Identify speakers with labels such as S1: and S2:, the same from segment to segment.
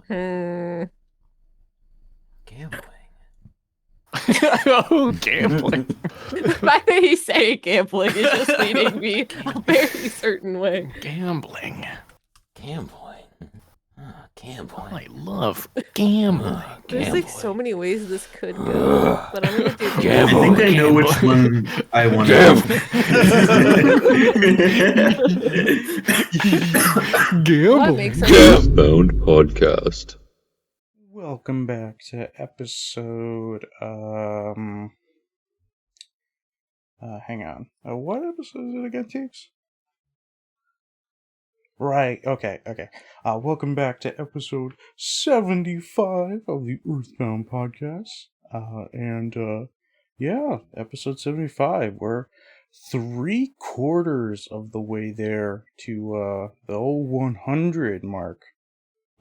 S1: Gambling.
S2: Oh, gambling.
S3: The way he's saying gambling is just leading me a very certain way.
S2: Gambling.
S1: Gambling. Gambling.
S2: I love gambling.
S3: There's like so many ways this could go, but I'm gonna do
S1: Gambling.
S4: I think I know which one I want
S3: What makes sense?
S5: Earthbound Podcast.
S6: Welcome back to episode, hang on. What episode is it again, Teeks? Right, okay. Welcome back to episode 75 of the Earthbound Podcast. Episode 75. We're 3/4 of the way there to, the old 100 mark.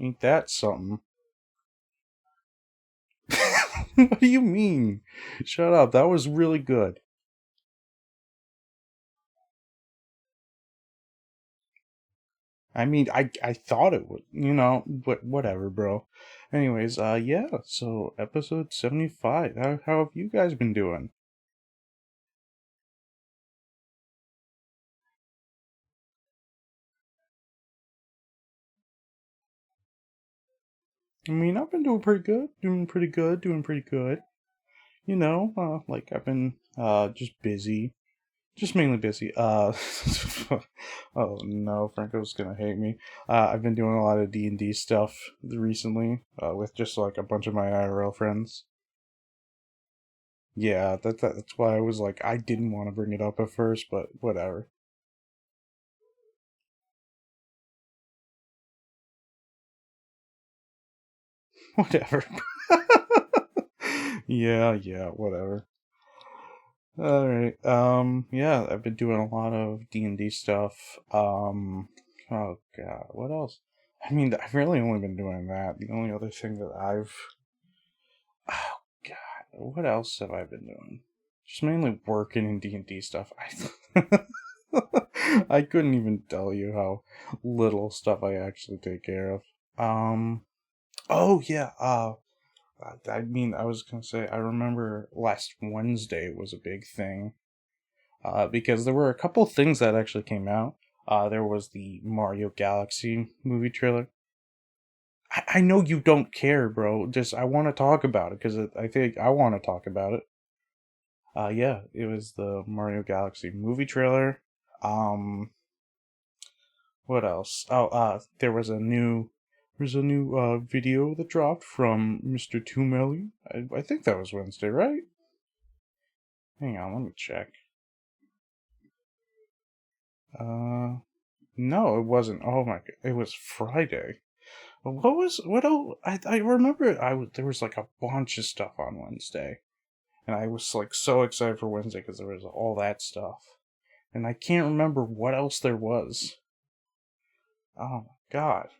S6: Ain't that something? What do you mean? Shut up, that was really good. I mean, I thought it would, but whatever, bro. Anyways, so episode 75. How have you guys been doing? I mean, I've been doing pretty good. I've been, just busy. Just mainly busy. Oh no, Franco's gonna hate me. I've been doing a lot of D&D stuff recently, with just like a bunch of my IRL friends. Yeah, that's why I was like, I didn't want to bring it up at first, but whatever. Whatever. Yeah, whatever. Alright, I've been doing a lot of D&D stuff. Oh god, what else? I mean, I've really only been doing that. The only other thing that oh god, what else have I been doing? Just mainly working in D&D stuff. I couldn't even tell you how little stuff I actually take care of. I was gonna say, I remember last Wednesday was a big thing, because there were a couple things that actually came out. There was the Mario Galaxy movie trailer. I know you don't care, bro, just I want to talk about it, because I think I want to talk about it. It was the Mario Galaxy movie trailer. What else? There's a new video that dropped from Mr. Tumelli. I think that was Wednesday, right? Hang on, let me check. No, it wasn't. Oh my god, it was Friday. What else? I remember there was like a bunch of stuff on Wednesday. And I was like so excited for Wednesday because there was all that stuff. And I can't remember what else there was. Oh my god.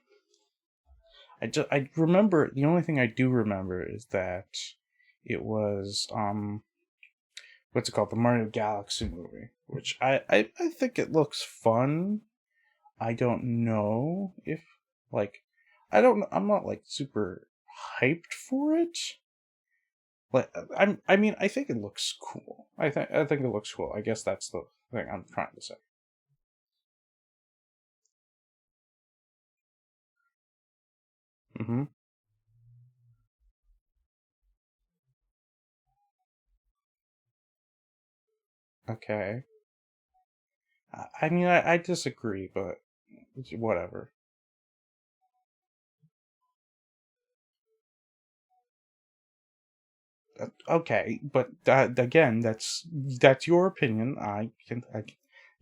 S6: I remember, the only thing I do remember is that it was, what's it called? The Mario Galaxy movie, which I think it looks fun. I don't know if, I'm not, super hyped for it. I think it looks cool. I think it looks cool. I guess that's the thing I'm trying to say. Mm-hmm. Okay. I disagree, but whatever. Okay, but again, that's your opinion.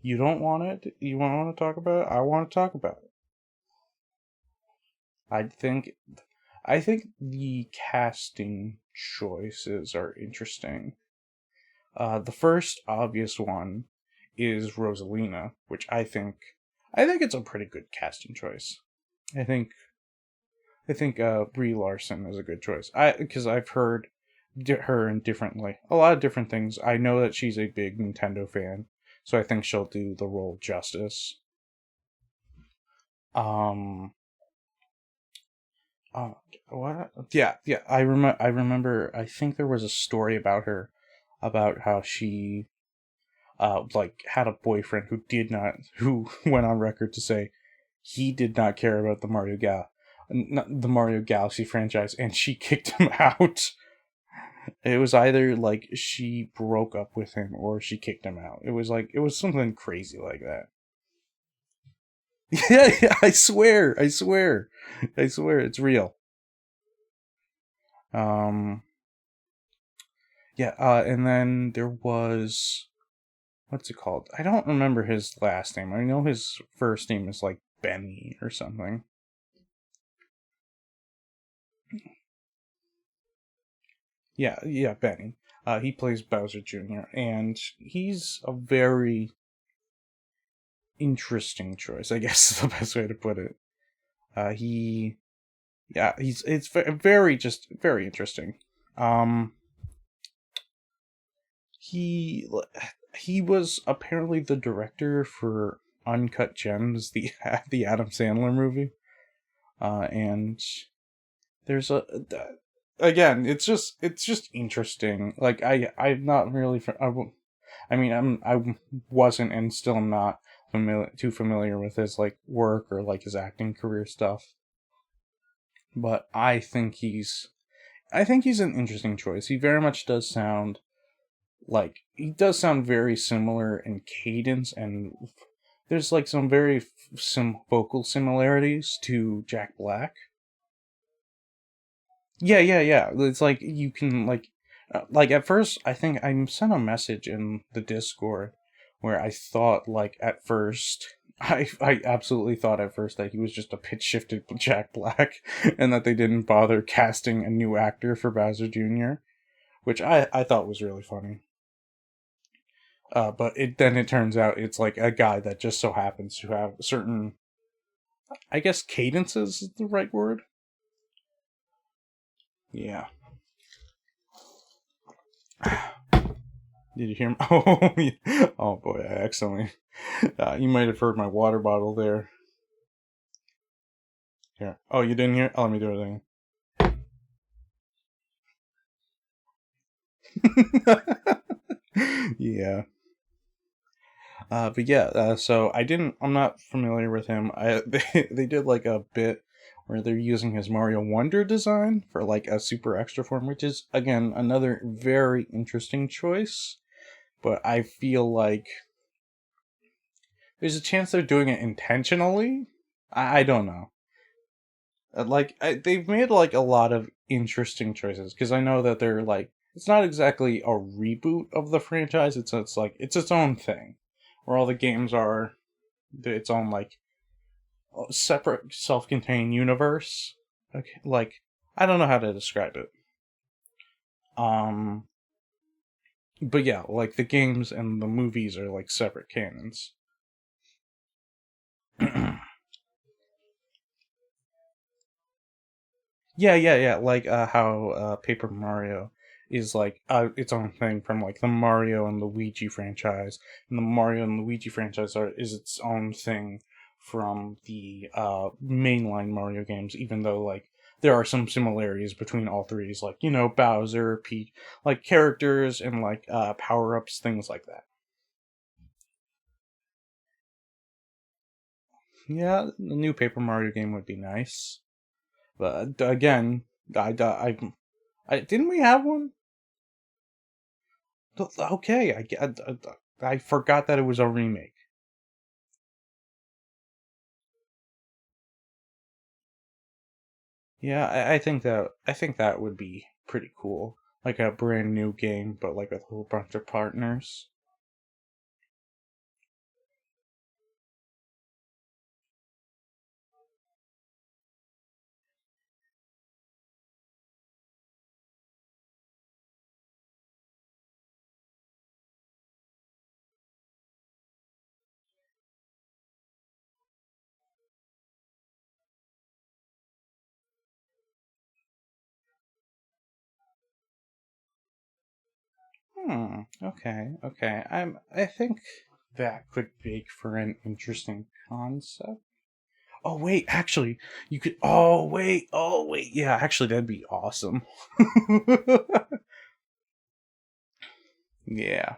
S6: You don't want it. You want to talk about it. I want to talk about it. I think the casting choices are interesting. The first obvious one is Rosalina, which I think it's a pretty good casting choice. I think Brie Larson is a good choice. Because I've heard her in a lot of different things. I know that she's a big Nintendo fan, so I think she'll do the role justice. Oh, what? Yeah, yeah. I remember. I think there was a story about her, about how she, like had a boyfriend who went on record to say he did not care about the Mario Galaxy franchise, and she kicked him out. It was either like she broke up with him or she kicked him out. It was something crazy like that. Yeah, I swear, it's real. Yeah, and then there was, what's it called? I don't remember his last name. I know his first name is like Benny or something. Yeah, Benny. He plays Bowser Jr. and he's a very interesting choice, I guess is the best way to put it. It's very interesting. Um, he he was apparently the director for Uncut Gems, the the Adam Sandler movie. And there's again, it's just interesting. Like I'm not really I wasn't and still am not too familiar with his like work or like his acting career stuff. But I think he's an interesting choice. He very much does sound like he does sound very similar in cadence, and there's like some very some vocal similarities to Jack Black. Yeah. It's like you can like at first I think I sent a message in the Discord where I thought like at first I absolutely thought at first that he was just a pitch shifted Jack Black and that they didn't bother casting a new actor for Bowser Jr., which I thought was really funny. But it turns out it's like a guy that just so happens to have certain, I guess, cadences is the right word. Yeah. Did you hear me? Oh, yeah. Oh boy, I accidentally. You might have heard my water bottle there. Here. Oh, you didn't hear? Oh, let me do it again. Yeah. But yeah, so I'm not familiar with him. They did like a bit where they're using his Mario Wonder design for like a super extra form, which is again another very interesting choice. But I feel like there's a chance they're doing it intentionally. I don't know. They've made like a lot of interesting choices because I know that they're like it's not exactly a reboot of the franchise. It's like it's its own thing, where all the games are its own like separate self-contained universe. Okay, like I don't know how to describe it. Um, but yeah, like the games and the movies are like separate canons. Yeah. Like how Paper Mario is like its own thing from like the Mario and Luigi franchise, and the Mario and Luigi franchise is its own thing from the mainline Mario games. Even though like there are some similarities between all three, like Bowser, Peach, like characters and like power ups, things like that. Yeah, the new Paper Mario game would be nice, but again, I didn't we have one? Okay, I forgot that it was a remake. Yeah, I think that would be pretty cool. Like a brand new game, but like with a whole bunch of partners. Okay. I think that could make for an interesting concept. Oh wait, actually, you could. Oh wait, yeah, actually, that'd be awesome. Yeah,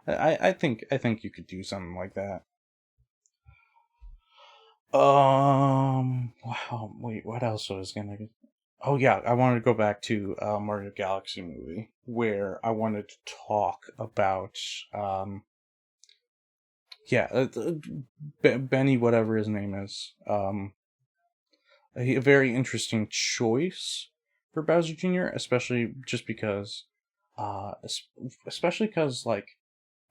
S6: I think you could do something like that. Wow. Wait, what else was gonna? Oh yeah, I wanted to go back to Mario Galaxy movie where I wanted to talk about yeah, Benny, whatever his name is, a very interesting choice for Bowser Jr., especially just because, especially because like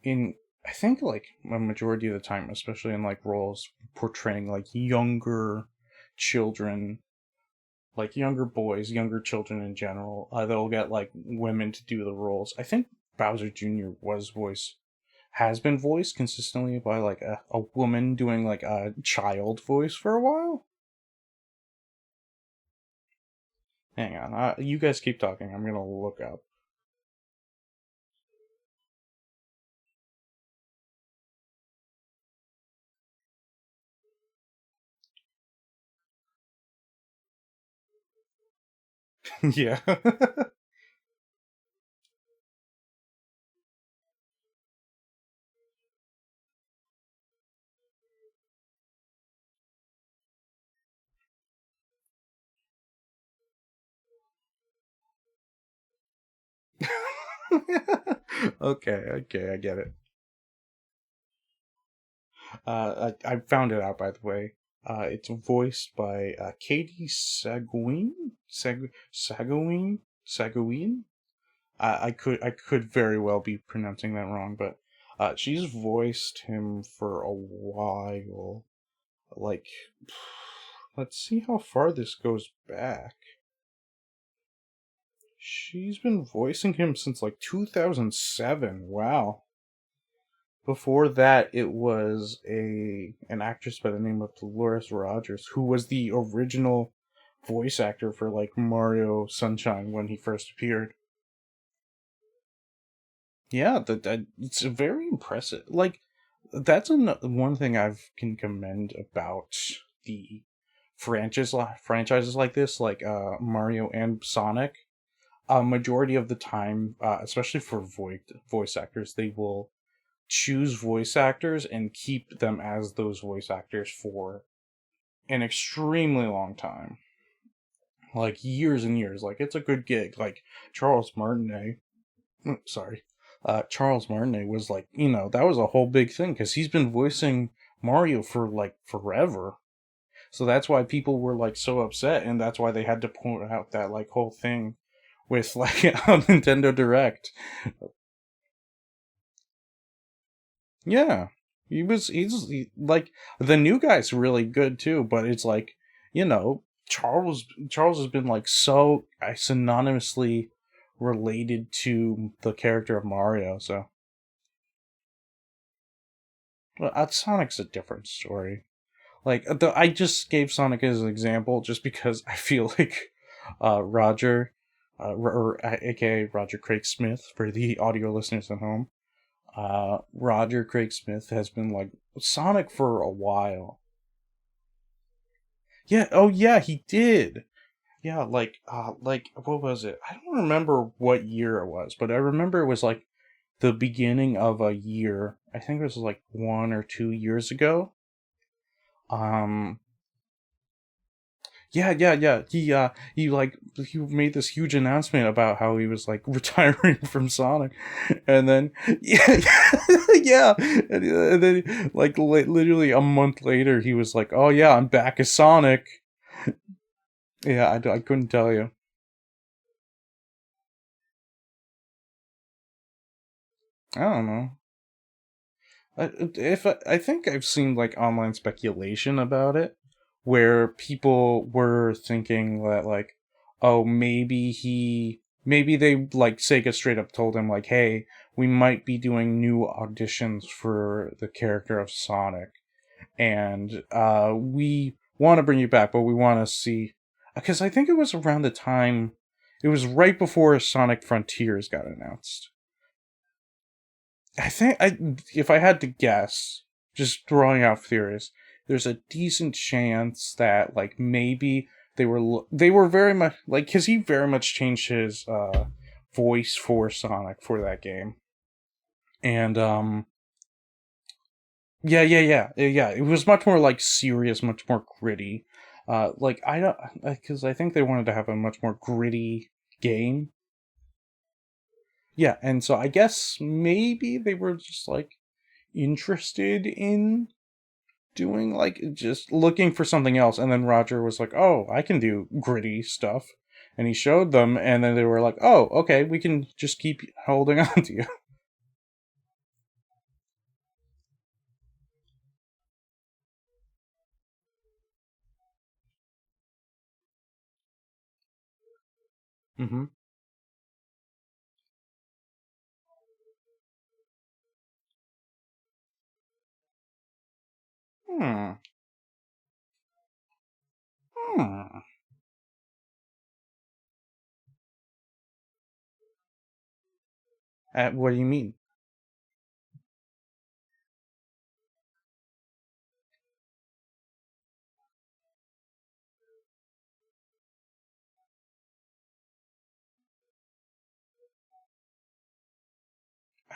S6: in I think like a majority of the time, especially in like roles portraying like younger children, like younger boys, younger children in general, they'll get like women to do the roles. I think Bowser Jr. has been voiced consistently by like a woman doing like a child voice for a while. Hang on, you guys keep talking. I'm gonna look up. Yeah. Okay, I get it. I found it out, by the way. It's voiced by Katie Sagouin. I could very well be pronouncing that wrong, but she's voiced him for a while. Like, let's see how far this goes back. She's been voicing him since like 2007. Wow. Before that, it was an actress by the name of Dolores Rogers, who was the original voice actor for like Mario Sunshine when he first appeared. Yeah, that it's very impressive. Like that's one thing I can commend about the franchises like this, like Mario and Sonic. A majority of the time, especially for voice actors, they will choose voice actors and keep them as those voice actors for an extremely long time, like years and years. Like it's a good gig. Like Charles Martinet, sorry, Charles Martinet was like, that was a whole big thing because he's been voicing Mario for like forever. So that's why people were like so upset, and that's why they had to point out that like whole thing with like on Nintendo Direct. Yeah, like the new guy's really good too, but it's like Charles has been like so synonymously related to the character of Mario. So, well, Sonic's a different story. Like I just gave Sonic as an example just because I feel like Roger, or aka Roger Craig Smith for the audio listeners at home. Roger Craig Smith has been like Sonic for a while. Yeah, oh yeah, he did. Yeah, like what was it? I don't remember what year it was, but I remember it was like the beginning of a year. I think it was like 1 or 2 years ago. Um, yeah. He made this huge announcement about how he was like retiring from Sonic, and then yeah, yeah, and then like literally a month later, he was like, "Oh yeah, I'm back as Sonic." Yeah, I couldn't tell you. I don't know. I think I've seen like online speculation about it, where people were thinking that like, oh, maybe they like Sega straight up told him like, hey, we might be doing new auditions for the character of Sonic, and we want to bring you back, but we want to see, because I think it was around the time, it was right before Sonic Frontiers got announced. If I had to guess, just throwing out theories, there's a decent chance that like maybe they were very much like, because he very much changed his voice for Sonic for that game, and yeah. It was much more like serious, much more gritty. Like I don't, because I think they wanted to have a much more gritty game. Yeah, and so I guess maybe they were just like interested in doing like just looking for something else, and then Roger was like, "Oh, I can do gritty stuff," and he showed them, and then they were like, "Oh, okay, we can just keep holding on to you." Mm-hmm. Hmm. Hmm. What do you mean?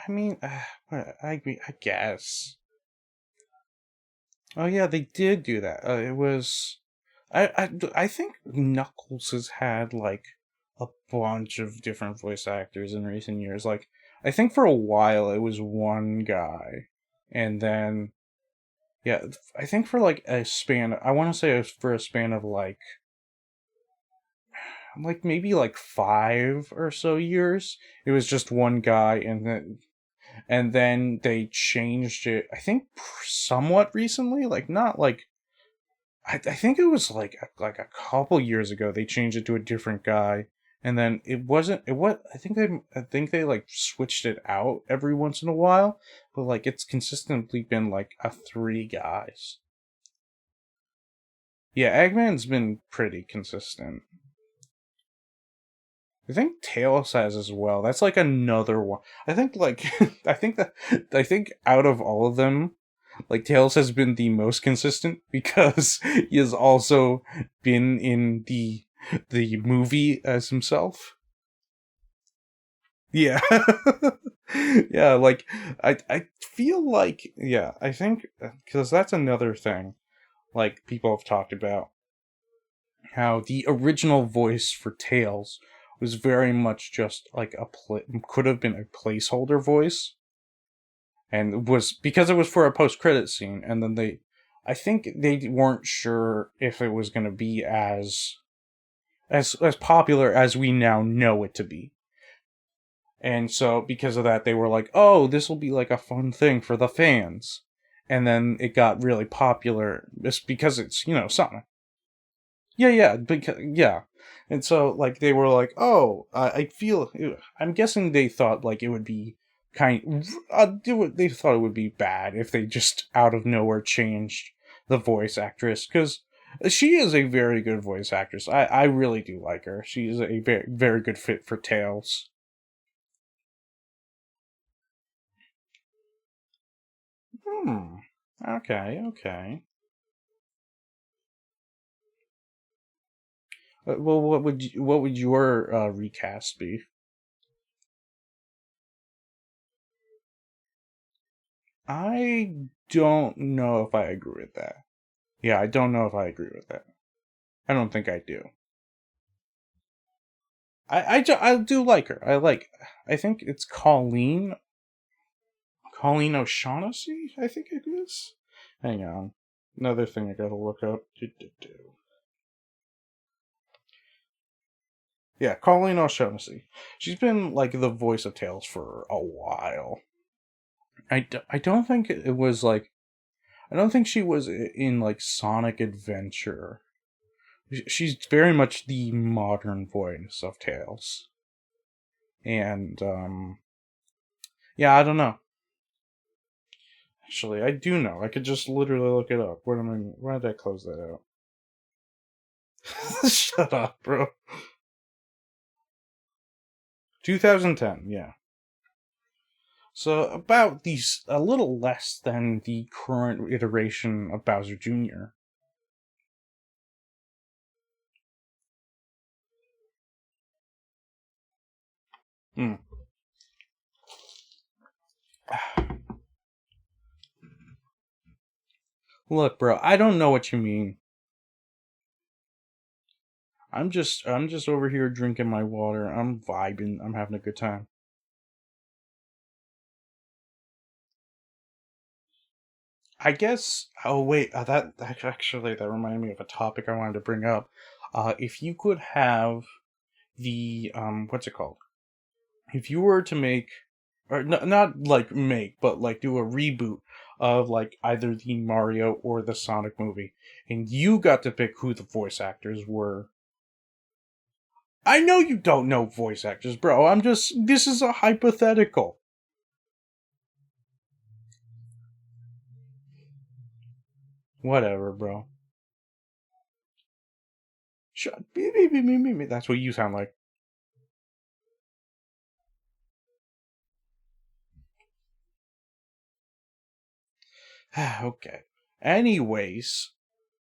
S6: I mean, I agree. I guess. Oh yeah, they did do that. It was. I think Knuckles has had like a bunch of different voice actors in recent years. Like I think for a while it was one guy, and then yeah, I think for like a span. I want to say it was for a span of like maybe like 5 or so years. It was just one guy, and then they changed it. I think somewhat recently, like not like I think it was like a couple years ago they changed it to a different guy, and then it wasn't it what I think they like switched it out every once in a while, but like it's consistently been like a 3 guys. Yeah, Eggman's been pretty consistent. I think Tails has as well. That's like another one. I think like I think out of all of them, like Tails has been the most consistent because he has also been in the movie as himself. Yeah. Yeah, like I feel like yeah, I think cuz that's another thing like people have talked about how the original voice for Tails was very much just like could have been a placeholder voice, and was because it was for a post-credit scene, and then I think they weren't sure if it was going to be as popular as we now know it to be. And so because of that they were like, "Oh, this will be like a fun thing for the fans." And then it got really popular just because it's, Sonic. Yeah, because yeah. And so like they were like, "Oh, I feel." I'm guessing they thought like it would be they thought it would be bad if they just out of nowhere changed the voice actress, because she is a very good voice actress. I really do like her. She is a very very good fit for Tails. Hmm. Okay. Okay. Well, what would your recast be? I don't know if I agree with that. Yeah, I don't know if I agree with that. I don't think I do. I do like her. I think it's Colleen O'Shaughnessy, I think it is. Hang on. Another thing I gotta look up. Yeah, Colleen O'Shaughnessy. She's been like the voice of Tails for a while. I don't think it was like. I don't think she was in like Sonic Adventure. She's very much the modern voice of Tails. And, yeah, I don't know. Actually, I do know. I could just literally look it up. Why did I close that out? Shut up, bro. 2010, yeah. So about these, a little less than the current iteration of Bowser Jr. Look, bro, I don't know what you mean. I'm just over here drinking my water. I'm vibing. I'm having a good time. I guess. Oh wait, that reminded me of a topic I wanted to bring up. If you could have the what's it called? If you were to make, or not like make, but like do a reboot of like either the Mario or the Sonic movie, and you got to pick who the voice actors were. I know you don't know voice actors, bro. This is a hypothetical. Whatever, bro. Shut. That's what you sound like. Okay. Anyways,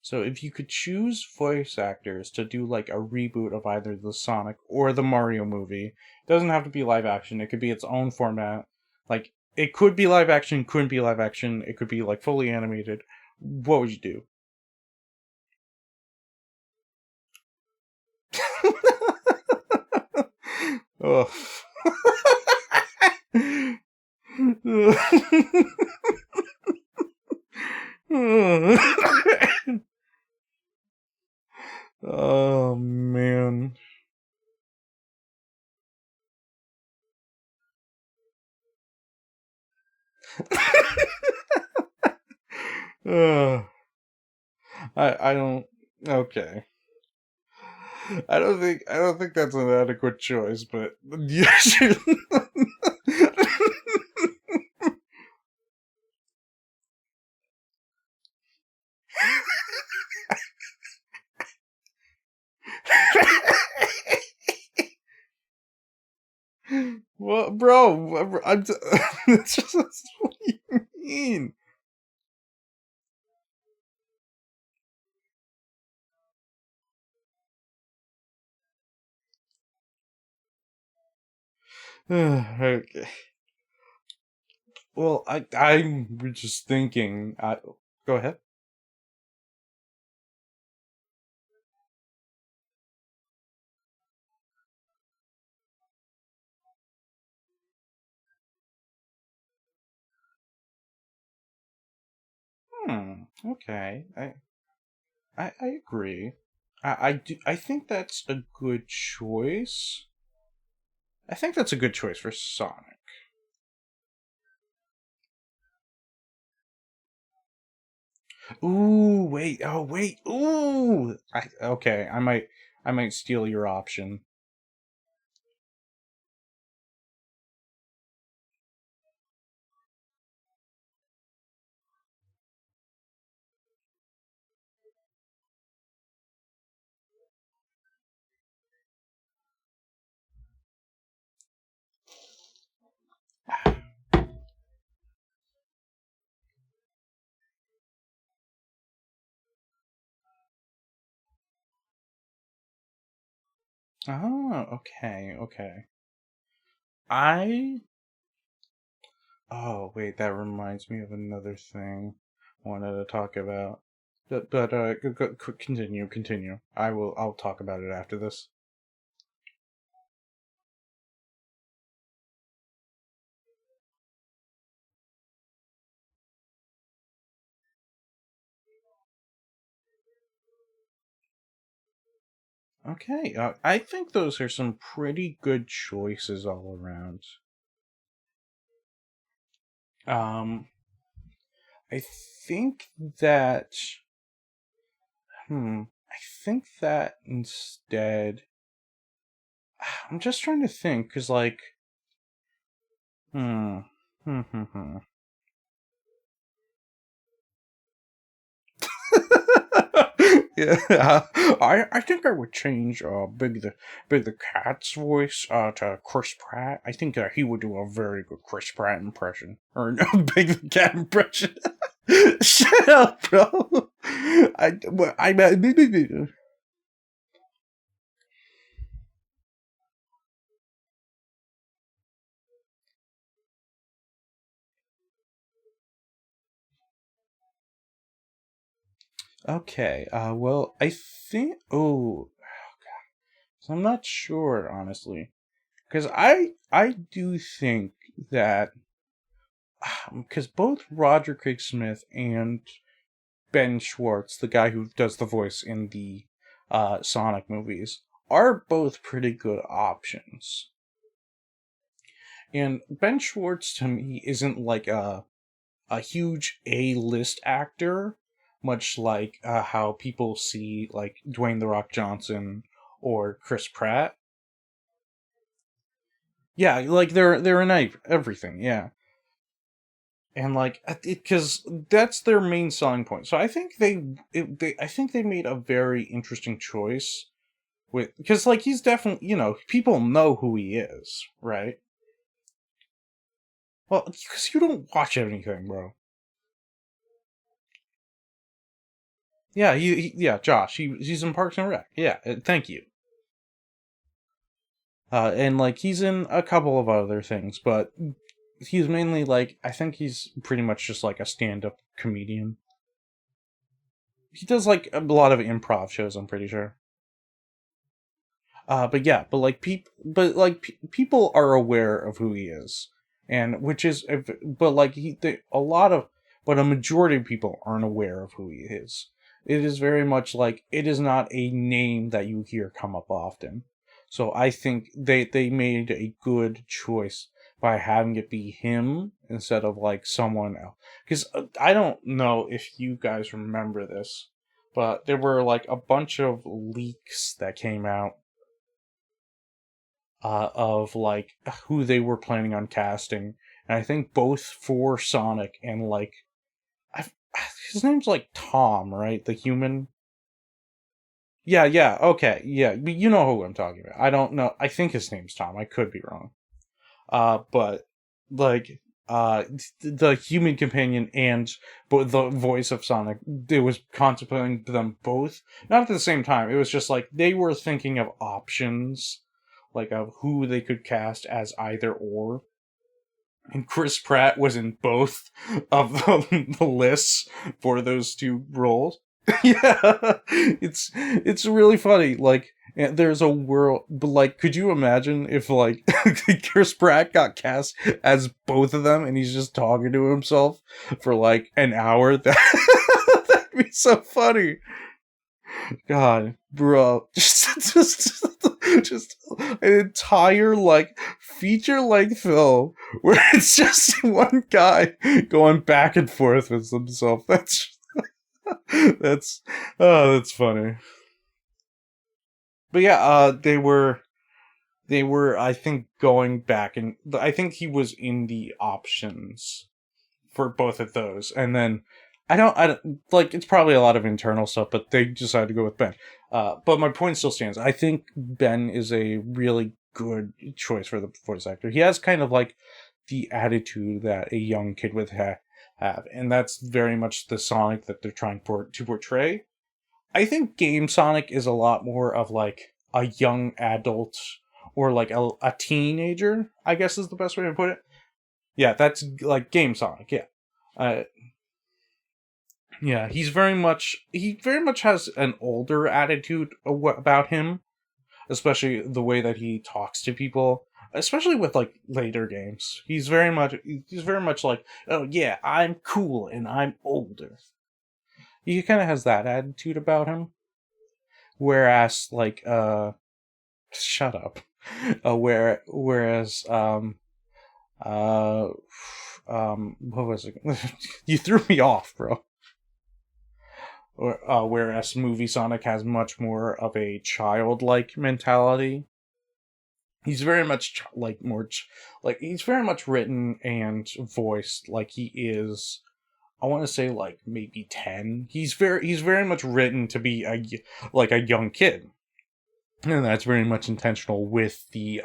S6: so if you could choose voice actors to do like a reboot of either the Sonic or the Mario movie, it doesn't have to be live action. It could be its own format. Like it could be live action, couldn't be live action. It could be like fully animated. What would you do? Ugh. Oh man. uh, I don't. Okay. I don't think that's an adequate choice, but yes. Well, bro, that's just that's what you mean. Okay. Well, I'm just thinking. Go ahead. Okay. I agree. I think that's a good choice. I think that's a good choice for Sonic. Ooh, wait. Oh, wait. Ooh. Okay. I might steal your option. Oh, okay, okay. I. Oh, wait, that reminds me of another thing I wanted to talk about. But continue. I'll talk about it after this. Okay, I think those are some pretty good choices all around. I think that. I think that instead. I'm just trying to think, because, like. Hmm. Yeah, I think I would change Big the Cat's voice to Chris Pratt. I think he would do a very good Chris Pratt impression, or no, Big the Cat impression. Shut up, bro. Okay. Well, I think. Oh, so I'm not sure, honestly, because I do think that because both Roger Craig Smith and Ben Schwartz, the guy who does the voice in the Sonic movies, are both pretty good options. And Ben Schwartz to me isn't like a huge A-list actor, much like how people see like Dwayne The Rock Johnson or Chris Pratt. Yeah, like they're in everything, yeah. And like because that's their main selling point. So I think I think they made a very interesting choice with, because like he's definitely, people know who he is, right? Well, because you don't watch anything, bro. Yeah, yeah, Josh. He's in Parks and Rec. Yeah, thank you. And like he's in a couple of other things, but he's mainly like, I think he's pretty much just like a stand-up comedian. He does like a lot of improv shows, I'm pretty sure. But yeah, but like people are aware of who he is, and which is, but like but a majority of people aren't aware of who he is. It is very much like, it is not a name that you hear come up often. So I think they made a good choice by having it be him instead of like someone else. Because I don't know if you guys remember this, but there were like a bunch of leaks that came out of like who they were planning on casting, and I think both for Sonic and like his name's like Tom, right? The human. Yeah, okay, yeah, you know who I'm talking about. I don't know. I think his name's Tom. I could be wrong. But like the human companion and the voice of Sonic, it was contemplating them both, not at the same time. It was just like they were thinking of options, like of who they could cast as either or. And Chris Pratt was in both of the lists for those two roles. Yeah, it's really funny. Like, there's a world, but like, could you imagine if like Chris Pratt got cast as both of them, and he's just talking to himself for like an hour? That'd be so funny. God, bro, just an entire like feature length film where it's just one guy going back and forth with himself. That's that's funny. But yeah, they were I think going back, and I think he was in the options for both of those, and then I don't like, it's probably a lot of internal stuff, but they decided to go with Ben. But my point still stands. I think Ben is a really good choice for the voice actor. He has kind of like the attitude that a young kid would have, and that's very much the Sonic that they're trying to portray. I think Game Sonic is a lot more of like a young adult, or like a teenager, I guess is the best way to put it. Yeah, that's like Game Sonic, yeah. Yeah, he very much has an older attitude about him, especially the way that he talks to people, especially with like later games. He's very much like, oh yeah, I'm cool and I'm older. He kind of has that attitude about him. Whereas like shut up. Whereas what was it? You threw me off, bro. Whereas Movie Sonic has much more of a childlike mentality. He's very much he's very much written and voiced like he is I want to say like maybe 10. He's very much written to be a young kid. And that's very much intentional with the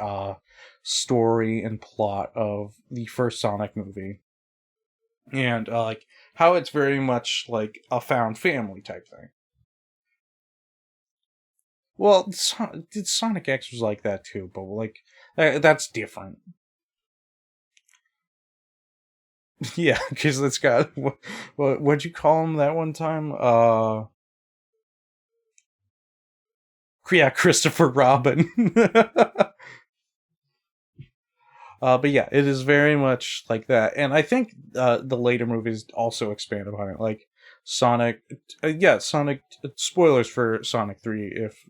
S6: story and plot of the first Sonic movie. And like how it's very much like a found family type thing. Well, Sonic X was like that too, but like that's different. Yeah, because it's got what'd you call him that one time? Yeah, Christopher Robin. But yeah, it is very much like that, and I think the later movies also expand upon it, like Sonic. Sonic. Spoilers for Sonic 3 if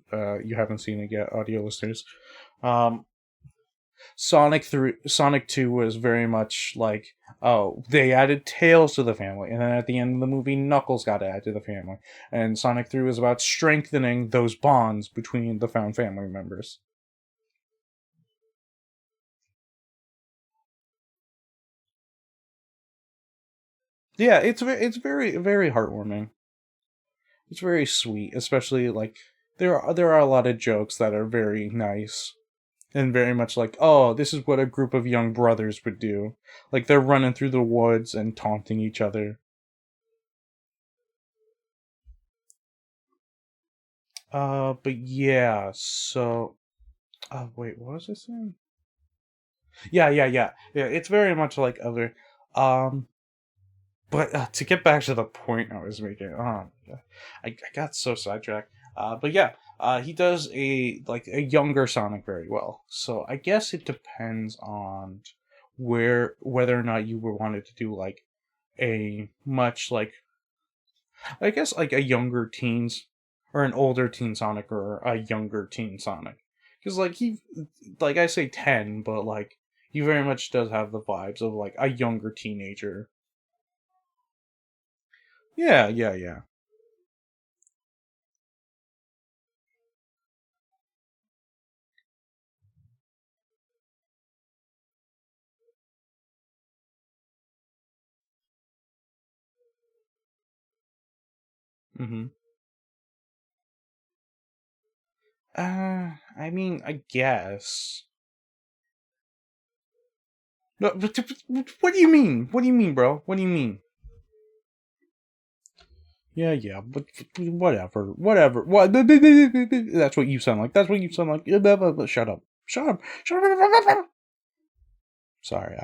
S6: you haven't seen it yet, audio listeners. Sonic 2 was very much like, oh, they added Tails to the family, and then at the end of the movie, Knuckles got added to the family, and Sonic 3 was about strengthening those bonds between the found family members. Yeah, it's very very heartwarming. It's very sweet, especially like there are a lot of jokes that are very nice. And very much like, oh, this is what a group of young brothers would do. Like, they're running through the woods and taunting each other. But yeah, so... wait, what was I saying? Yeah, it's very much like other... But to get back to the point I was making, I got so sidetracked. But yeah, he does a younger Sonic very well. So I guess it depends on whether or not you wanted to do like a much like, I guess like a younger teens or an older teen Sonic or a younger teen Sonic. Because like like I say 10, but like he very much does have the vibes of like a younger teenager. Yeah. Mm-hmm. I mean, I guess. No, but what do you mean? What do you mean, bro? What do you mean? Yeah, but whatever. What? That's what you sound like. That's what you sound like. Shut up. Shut up. Shut up. Sorry.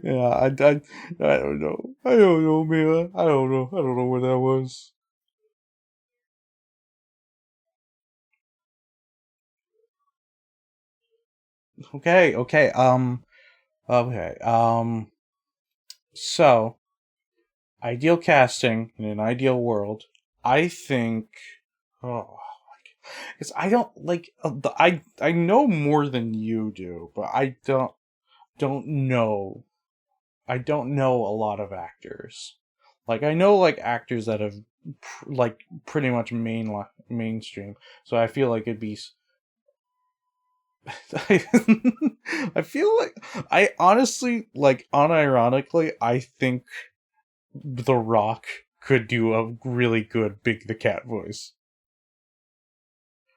S6: Yeah, I don't know. I don't know, man. I don't know. I don't know where that was. Okay. Okay. So, ideal casting in an ideal world, I think. Oh, because I don't like. I know more than you do, but I don't know. I don't know a lot of actors. Like I know like actors that have like pretty much mainstream. So I feel like it'd be. I feel like I honestly like unironically I think The Rock could do a really good Big the Cat voice.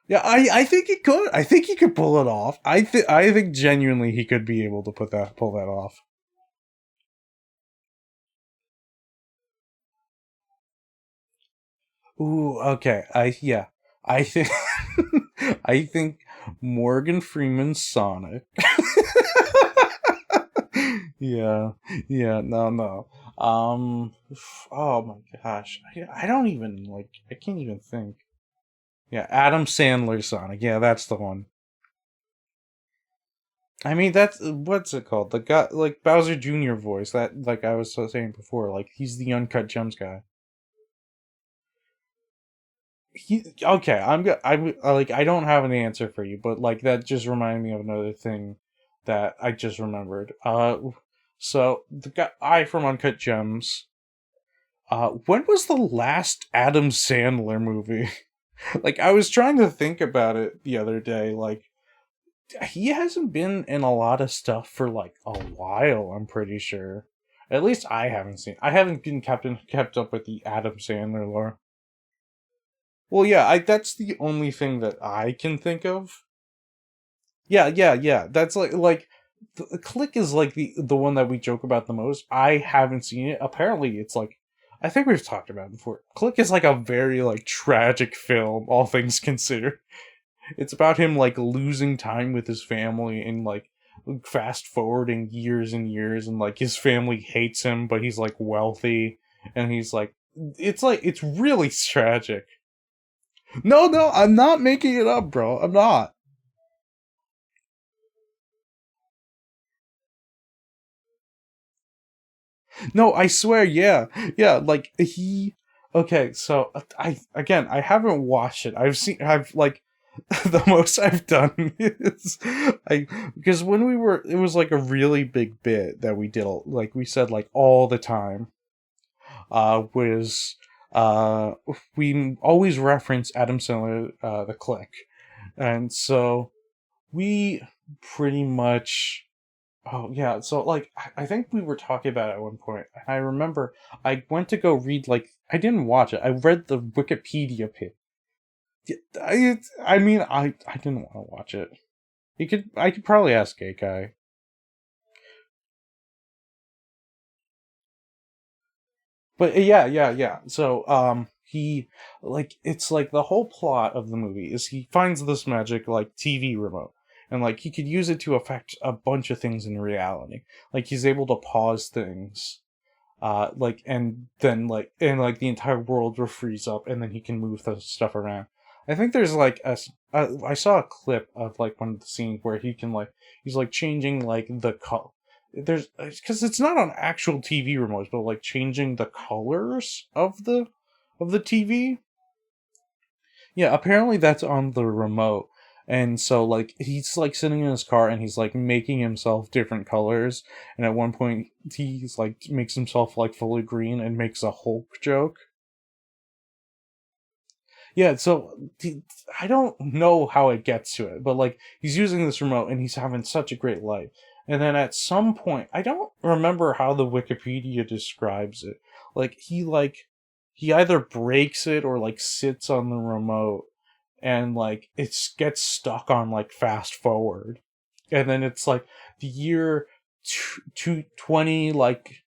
S6: Yeah, I think he could. I think he could pull it off. I think genuinely he could be able to pull that off. Ooh, okay. I think I think Morgan Freeman's Sonic. Yeah, no. Oh my gosh, I don't even like. I can't even think. Yeah, Adam Sandler Sonic. Yeah, that's the one. I mean, that's what's it called? The guy like Bowser Jr. voice. That like I was saying before. Like he's the Uncut Gems guy. Okay. I'm like I don't have an answer for you, but like that just reminded me of another thing that I just remembered. So the guy from Uncut Gems. When was the last Adam Sandler movie? Like I was trying to think about it the other day. Like he hasn't been in a lot of stuff for like a while, I'm pretty sure. At least I haven't seen. I haven't been kept up with the Adam Sandler lore. Well, yeah, that's the only thing that I can think of. Yeah. That's like the Click is like the one that we joke about the most. I haven't seen it. Apparently, it's like I think we've talked about it before. Click is like a very like tragic film, all things considered. It's about him like losing time with his family and like fast forwarding years and years, and like his family hates him, but he's like wealthy, and he's like it's really tragic. No, I'm not making it up, bro. I'm not. No, I swear, yeah. Like okay, so I haven't watched it. I've like the most I've done is because when it was like a really big bit that we did, like we said like all the time, was we always reference Adam Sandler, the Click, and so we pretty much. Oh yeah, so like I think we were talking about it at one point. And I remember I went to go read like I didn't watch it. I read the Wikipedia page. I mean I didn't want to watch it. I could probably ask Gay Guy. But yeah. So he like it's like the whole plot of the movie is he finds this magic like TV remote, and like he could use it to affect a bunch of things in reality. Like he's able to pause things, like and then like the entire world will freeze up, and then he can move the stuff around. I think there's like I saw a clip of like one of the scenes where he can like he's like changing like the color. There's because it's not on actual TV remotes, but like changing the colors of the TV. Yeah, apparently that's on the remote. And so like he's like sitting in his car and he's like making himself different colors, and at one point he's like makes himself like fully green and makes a Hulk joke. Yeah, so I don't know how it gets to it, but like he's using this remote and he's having such a great life. And then at some point, I don't remember how the Wikipedia describes it. He either breaks it or like sits on the remote, and like it gets stuck on like fast forward, and then it's like the year 220 like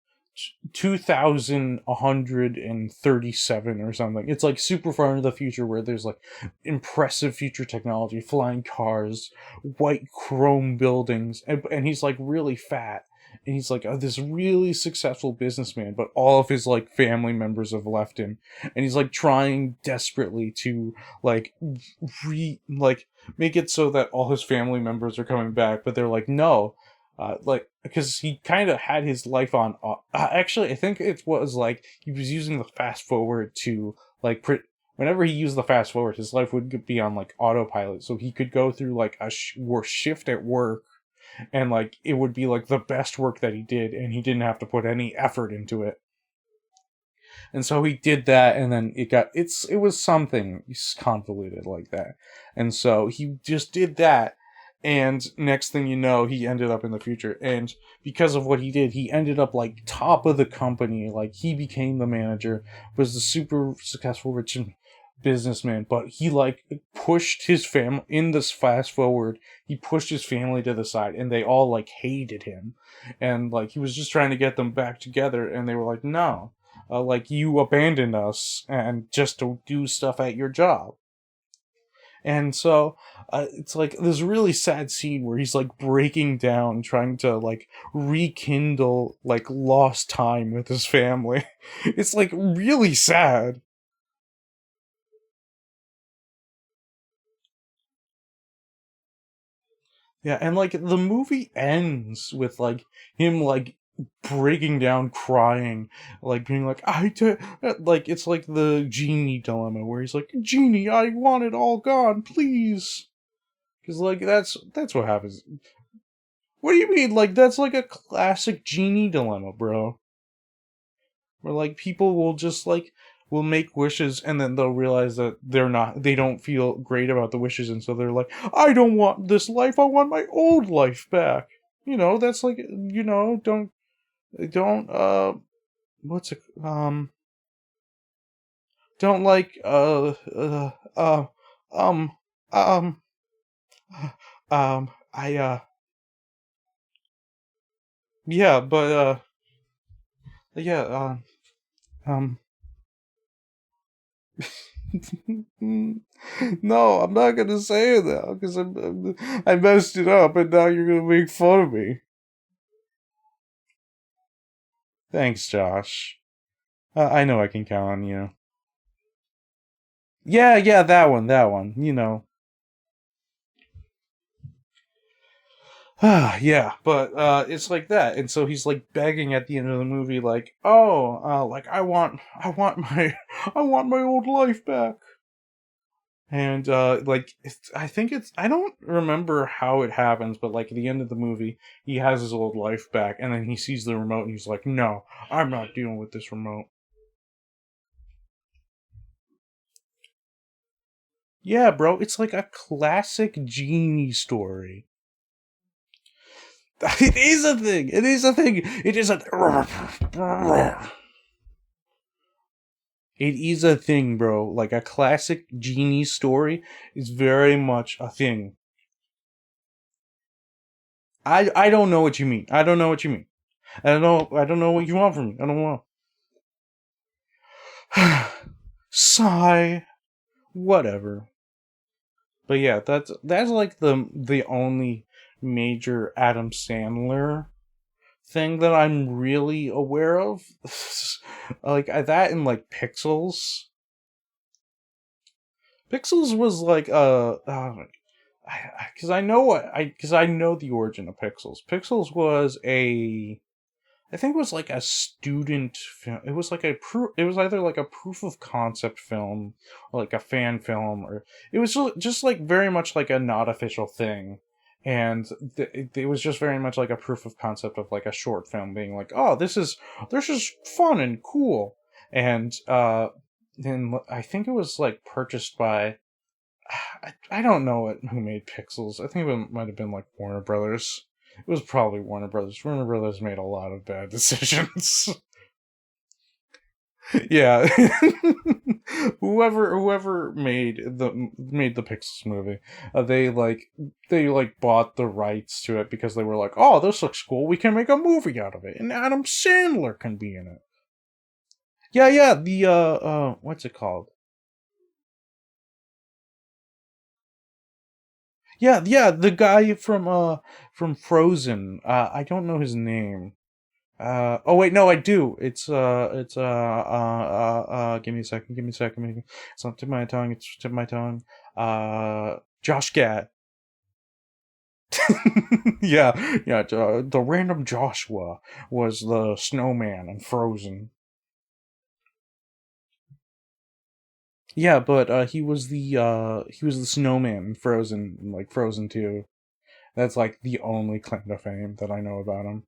S6: 2137 or something. It's like super far into the future where there's like impressive future technology, flying cars, white chrome buildings, and he's like really fat, and he's like this really successful businessman, but all of his like family members have left him, and he's like trying desperately to like like make it so that all his family members are coming back, but they're like no. Like because he kind of had his life on actually I think it was like he was using the fast forward to like whenever he used the fast forward his life would be on like autopilot, so he could go through like a shift at work, and like it would be like the best work that he did, and he didn't have to put any effort into it. And so he did that, and then it was something convoluted like that, and so he just did that. And next thing you know, he ended up in the future. And because of what he did, he ended up like top of the company. Like he became the manager, was the super successful rich businessman. But he like pushed his family in this fast forward. He pushed his family to the side, and they all like hated him. And like he was just trying to get them back together, and they were like, no, like you abandoned us and just to do stuff at your job. And so it's like this really sad scene where he's like breaking down, trying to like rekindle like lost time with his family. It's like really sad. Yeah, and like the movie ends with like him like breaking down crying, like being like like it's like the genie dilemma where he's like, genie, I want it all gone, please. Because like that's what happens. What do you mean? Like that's like a classic genie dilemma, bro. Where like people will just like will make wishes, and then they'll realize that they don't feel great about the wishes, and so they're like, I don't want this life, I want my old life back. That's like, don't, what's it, don't like, um, um, yeah, but, yeah, um, no, I'm not gonna say it now, because I messed it up, and now you're gonna make fun of me. Thanks, Josh. I know I can count on you. Yeah, that one, yeah, but it's like that, and so he's like begging at the end of the movie, like, "Oh, like I want my, I want my old life back." And I don't remember how it happens, but like at the end of the movie, he has his old life back, and then he sees the remote, and he's like, "No, I'm not dealing with this remote." Yeah, bro, it's like a classic genie story. It is a thing. It is a thing. It is a. It is a thing, bro. Like a classic genie story is very much a thing. I don't know what you mean. I don't know what you mean. I don't know what you want from me. I don't know. Sigh. Whatever. But yeah, that's like the only major Adam Sandler thing that I'm really aware of. Like that and like Pixels. Pixels was like because I know the origin of Pixels. Pixels was I think it was like a student film. It was like it was either like a proof of concept film or like a fan film, or it was just like very much like a not official thing. And it was just very much like a proof of concept of like a short film being like, oh, this is fun and cool. And then I think it was like purchased by, I don't know who made Pixels. I think it might have been like Warner Brothers. It was probably Warner Brothers. Warner Brothers made a lot of bad decisions. Yeah. whoever made the Pixels movie, they bought the rights to it because they were like, "Oh, this looks cool. We can make a movie out of it, and Adam Sandler can be in it." Yeah, the what's it called? Yeah, the guy from Frozen. I don't know his name. Oh wait, no, I do. Give me a second. Give me a second. It's on tip of my tongue. It's tip of my tongue. Josh Gad. Yeah. The random Joshua was the snowman in Frozen. Yeah, but he was the snowman in Frozen, like Frozen 2. That's like the only claim to fame that I know about him.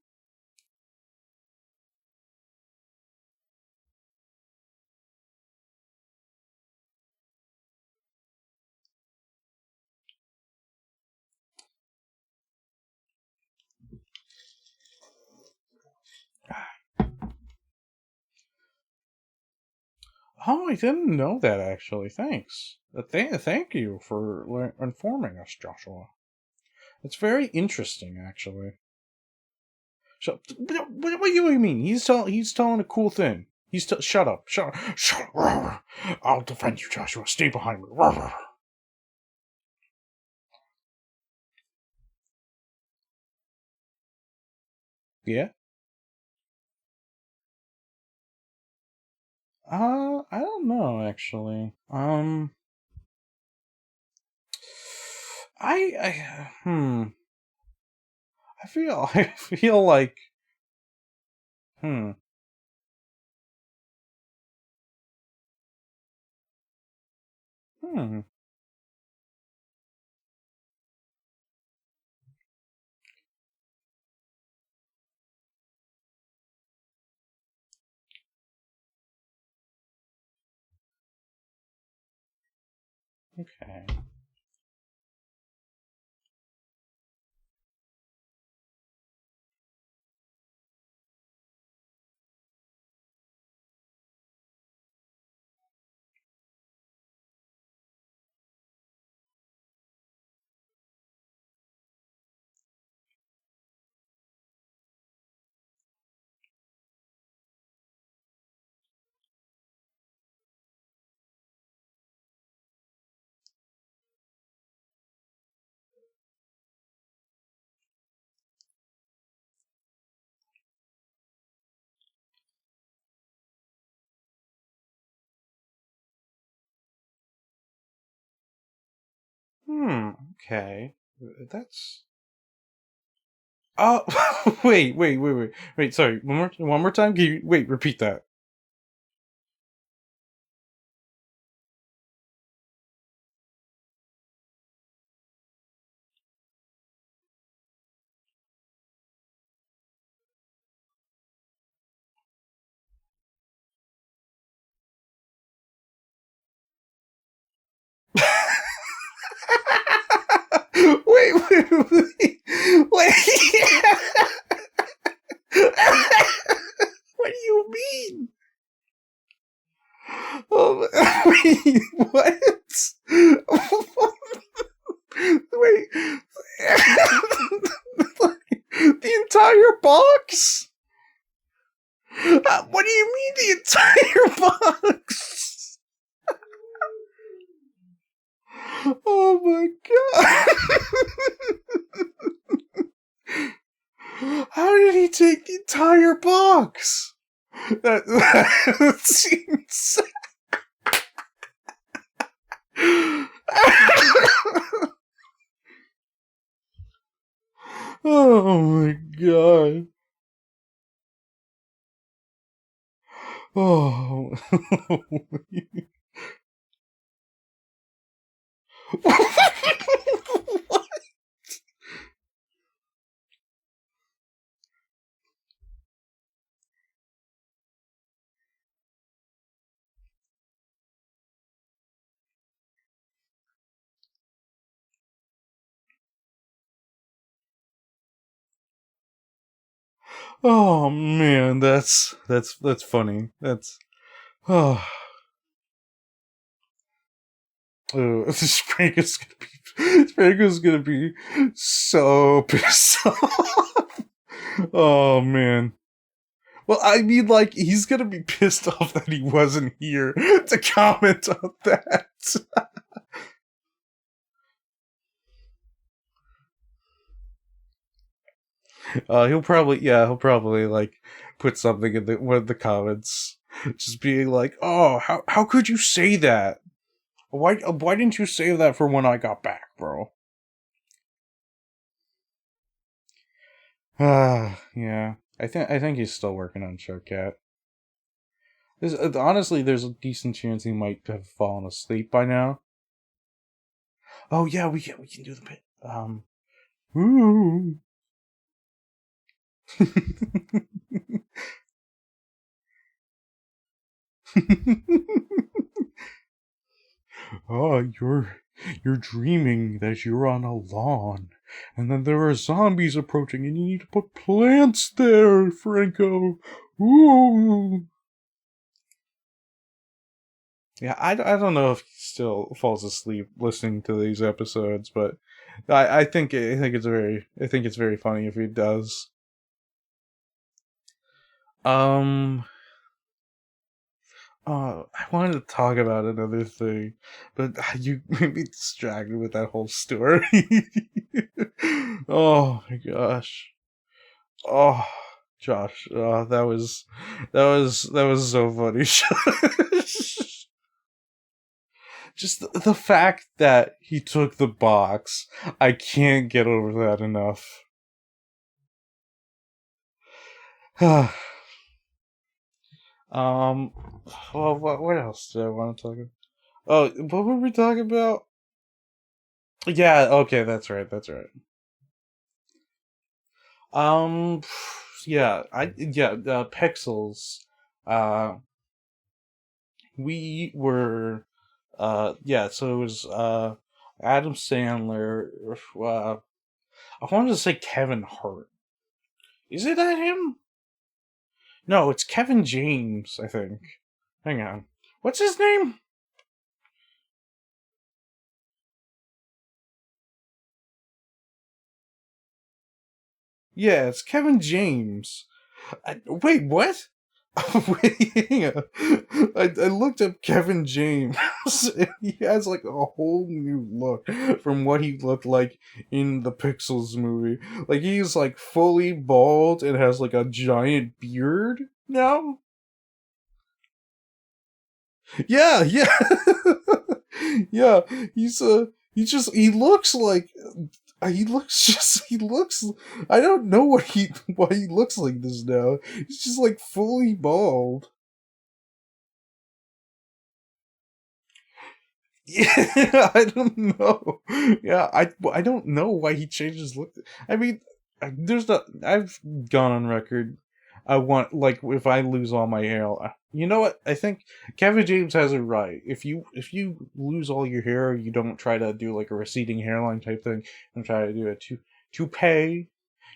S6: Oh, I didn't know that actually. Thanks. Thank you for informing us, Joshua. It's very interesting, actually. So, what do you mean? He's telling a cool thing. Shut up. Shut up. I'll defend you, Joshua. Stay behind me. Yeah? I don't know, actually. I feel like, hmm. Hmm. Okay. Okay. That's. Oh, wait. Sorry, one more time. Can you wait? Repeat that. Wait. What do you mean? Oh, wait, what? Wait. The entire box? What do you mean the entire box? Oh my god. How did he take the entire box? That seems. Oh my god. Oh. Oh man, that's funny. That's oh, Franco's gonna be so pissed off. Oh man. Well, I mean, like, he's gonna be pissed off that he wasn't here to comment on that. He'll probably like put something in one of the comments, just being like, "Oh, how could you say that? Why didn't you say that for when I got back, bro?" Yeah. I think he's still working on Showcat. Honestly, there's a decent chance he might have fallen asleep by now. Oh yeah, we can do the bit. Ooh. Oh, you're dreaming that you're on a lawn, and then there are zombies approaching, and you need to put plants there, Franco. Ooh. Yeah, I don't know if he still falls asleep listening to these episodes, but I think it's very funny if he does. I wanted to talk about another thing, but you made me distracted with that whole story. Oh my gosh. Oh, Josh. Oh, that was so funny. Just the fact that he took the box, I can't get over that enough. Well, what else did I want to talk about? Oh, what were we talking about? Yeah, okay, that's right. Um, Pixels. Uh, we were Yeah, so it was Adam Sandler. I wanted to say Kevin Hart. Is it that him? No, it's Kevin James, I think. Hang on. What's his name? Yeah, it's Kevin James. Wait, what? Wait, hang on. I looked up Kevin James. And he has like a whole new look from what he looked like in the Pixels movie. Like he's like fully bald and has like a giant beard now. Yeah, yeah. Yeah, he looks like he looks I don't know why he looks like this now. He's just like fully bald. Yeah, I don't know. Yeah, I don't know why he changed his look. I mean, there's not. I've gone on record. I want like if I lose all my hair, you know what? I think Kevin James has it right. If you lose all your hair, you don't try to do like a receding hairline type thing. You don't try to do a toupee.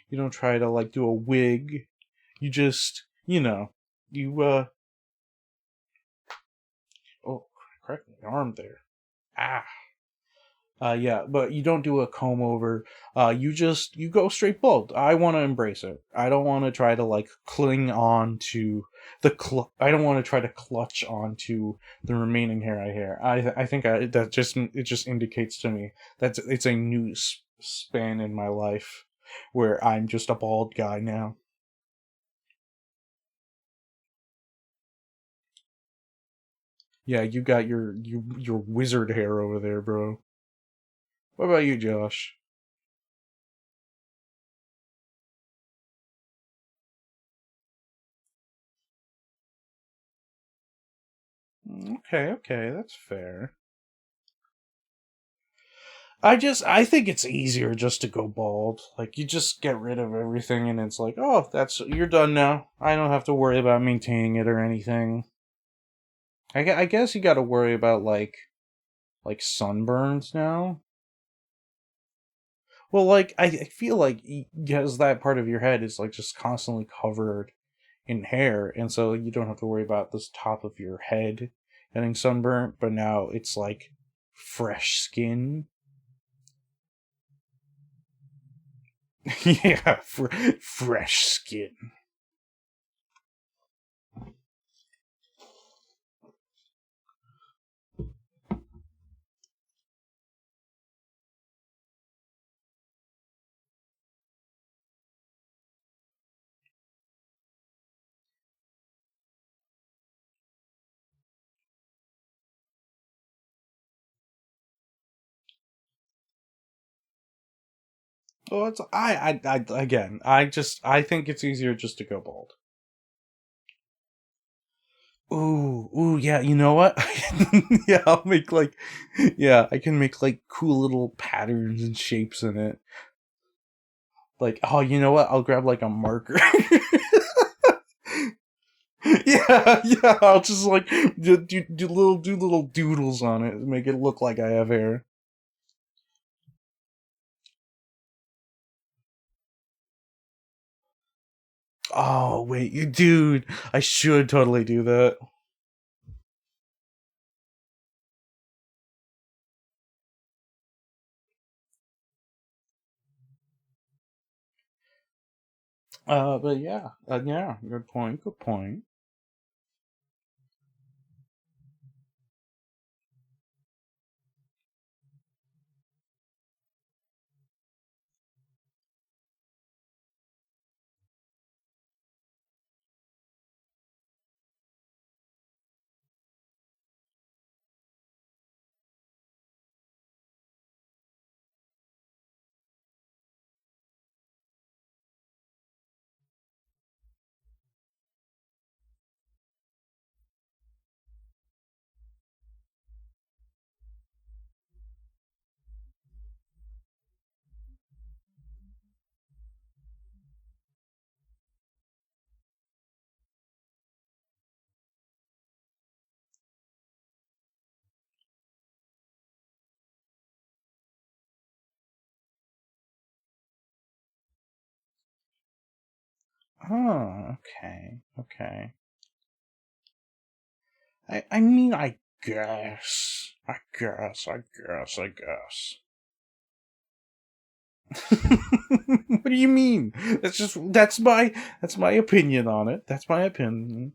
S6: You don't try to like do a wig. You just you oh, cracked my arm there. Ah. Yeah, but you don't do a comb over. You go straight bald. I want to embrace it. I don't want to try to like cling on to I don't want to try to clutch onto the remaining hair I hair. I think it just indicates to me that it's a new span in my life where I'm just a bald guy now. Yeah, you got your wizard hair over there, bro. What about you, Josh? Okay, that's fair. I think it's easier just to go bald. Like you just get rid of everything and it's like, "Oh, that's you're done now. I don't have to worry about maintaining it or anything." I guess you got to worry about like sunburns now. Well, like I feel like because that part of your head is like just constantly covered in hair, and so you don't have to worry about this top of your head getting sunburnt, but now it's like fresh skin. Yeah, fresh skin. Well, it's I again. I think it's easier just to go bald. Ooh, yeah. You know what? Yeah, I'll make like, yeah, I can make like cool little patterns and shapes in it. Like, oh, you know what? I'll grab like a marker. Yeah, yeah. I'll just like do little doodles on it, make it look like I have hair. Oh wait, you dude, I should totally do that. But yeah, yeah, good point, good point. Oh, okay. Okay. I mean, I guess. I guess. What do you mean? That's my opinion on it. That's my opinion.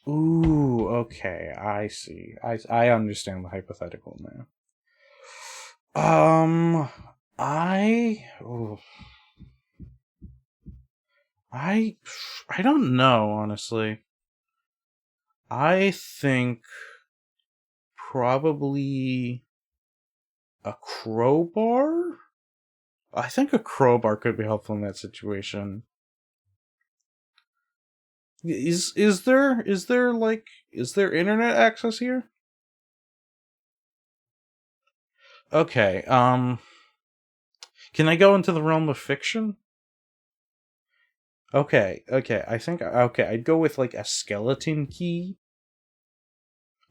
S6: Ooh, okay. I see. I understand the hypothetical now. Ooh, I I don't know, honestly. I think probably a crowbar? I think a crowbar could be helpful in that situation. Is there internet access here? Okay, can I go into the realm of fiction? Okay, I'd go with like a skeleton key.